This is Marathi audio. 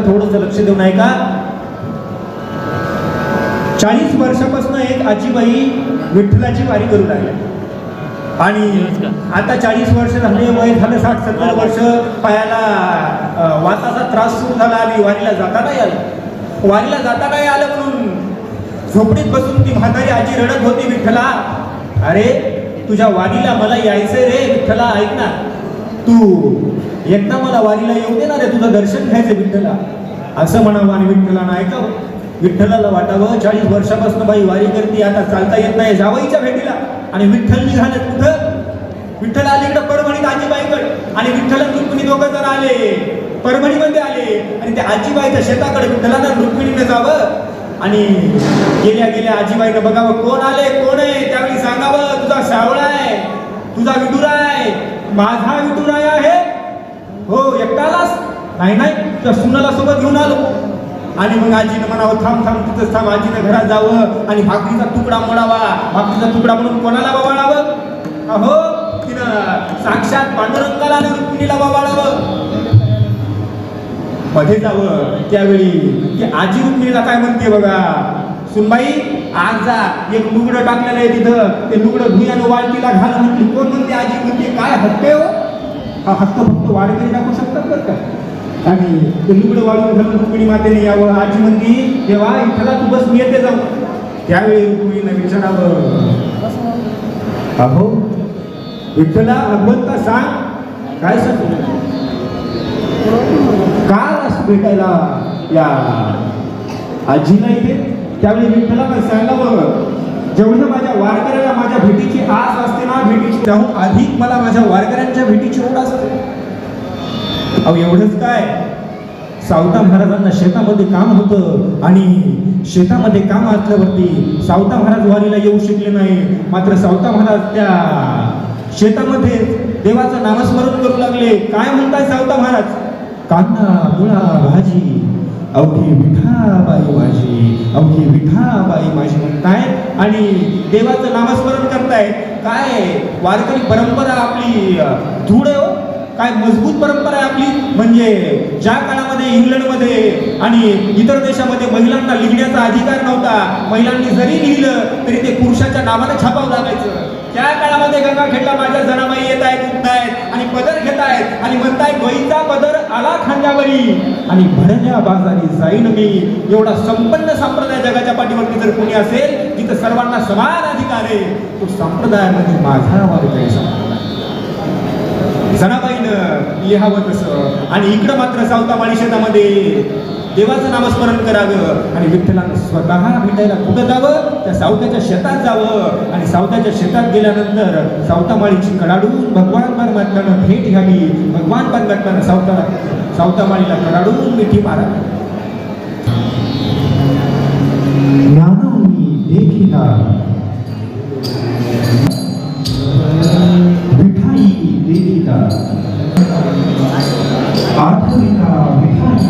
थोडंसं लक्ष देऊन ऐका. 40 वर्षापासून एक आजीबाई विठ्ठलाची वारी करू लागल्या आणि आता 40 वर्ष झाले, वय झालं 60-70 वर्ष, पायाला वाताचा त्रास सुरू झाला आणि वारीला जाता नाही आलं. वारीला जाता नाही आलं म्हणून झोपडीत बसून ती म्हातारी आजी रडत होती, विठ्ठला अरे तुझ्या वारीला मला यायचंय रे विठ्ठला, ऐक ना तू एकदा मला वारीला येऊ दे ना रे, तुझं दर्शन घ्यायचं विठ्ठला. असं म्हणावं आणि विठ्ठलानं ऐकावं. विठ्ठलाला वाटावं 40 वर्षापासून बाई वारी करते, आता चालता येत नाही जावईच्या भेटीला. आणि विठ्ठल निघाले कुठं? विठ्ठल आले इकडं परभणीत आजीबाईकडे आणि विठ्ठल रुक्मिणी दोघं जण आले, परभणीमध्ये आले आणि त्या आजीबाईच्या शेताकडे विठ्ठलानं रुक्मिणीने जावं आणि गेल्या गेल्या आजीबाईनं बघावं कोण आले कोण आहे. त्यावेळी सांगावं तुझा सावळा आहे, तुझा विठुरा आहे, माझा विठुराय आहे. हो एकटालाच? नाही नाही, तुझ्या सुनाला सोबत घेऊन आलो. आणि मग आजीनं म्हणावं थांब थांब तिथंच थांब. आजीनं घरात जावं आणि भाकरीचा तुकडा मोडावा. भाकरीचा तुकडा म्हणून कोणाला बाबाळावं? अहो तिनं साक्षात पांडुरंगाला आणि रुक्मिणीला बाबाळावं. मध्ये जावं. त्यावेळी ती आजी रुक्मिणीला काय म्हणते बघा, सुनबाई आज जा, एक लुगडं टाकलेलं आहे तिथं, ते लुगडं धुयानं वाळतीला घाल म्हटली. कोण म्हणते? आजी म्हणते. काय हक्क आहे हो? हा हक्क फक्त वारकरी दाखवू शकतात बरं का. आणि ते लुगडं वाळून घालून रुक्मिणी मातेने यावं. आजी म्हणती देवा इथला तू बस, मी येते जाऊ. त्यावेळी रुक्मिणीनं विचारावं, अहो विठ्ठला भगवंता सांग काय सांगू, काल असं भेटायला या आजीला इथे. त्यावेळी विठ्ठलानं सांगावं जेवढं माझ्या वारकऱ्याला माझ्या भेटीची आस असते ना, भेटीची त्याहून अधिक मला माझ्या वारकऱ्यांच्या भेटीची ओढ असते. अहो एवढंच काय, सावता महाराजांना शेतामध्ये काम होतं आणि शेतामध्ये काम असल्यावरती सावता महाराज वारीला येऊ शकले नाही. मात्र सावता महाराज त्या शेतामध्ये देवाचं नामस्मरण करू लागले. काय म्हणताय सावता महाराज? कांदा मुळा भाजी अवघी विठाबाई माझी, अवघी विठाबाई माझी म्हणताय आणि देवाचं नामस्मरण करतायत. काय वारकरी परंपरा आपली दृढ आहे हो, काय मजबूत परंपरा आहे आपली. म्हणजे ज्या काळामध्ये इंग्लंडमध्ये आणि इतर देशामध्ये महिलांना लिहिण्याचा अधिकार नव्हता, महिलांनी जरी लिहिलं तरी ते पुरुषाच्या नावाने छापावं लागायचं. त्या काळामध्ये गंगाखेडला माझ्या जनाबाई येत आहेत, उठतायत आणि पदर घेत आहेत आणि म्हणतायत गईचा पदर आला खांद्यावरी आणि भरण्या बाजारी जाईन मी. एवढा संपन्न संप्रदाय जगाच्या पाठीवरती जर कोणी असेल जिथं सर्वांना समान अधिकार आहे, तो संप्रदायामध्ये माझा वारकरी संप्रदाय. जनाबाईनं लिहावं तसं. आणि इकडं मात्र सावतामाळी शेतामध्ये देवाचं नामस्मरण करावं आणि विठ्ठलानं स्वतः भेटायला कुठं जावं? त्या सावत्याच्या शेतात जावं. आणि सावत्याच्या शेतात गेल्यानंतर सावतामाळीची कडाडून भगवान परमात्म्यानं भेट घ्यावी. भगवान परमात्म्यानं सावतामाळीला कडाडून मिठी मारावी. ज्ञानानी देखिला विठाई देखिला आठविका विठाई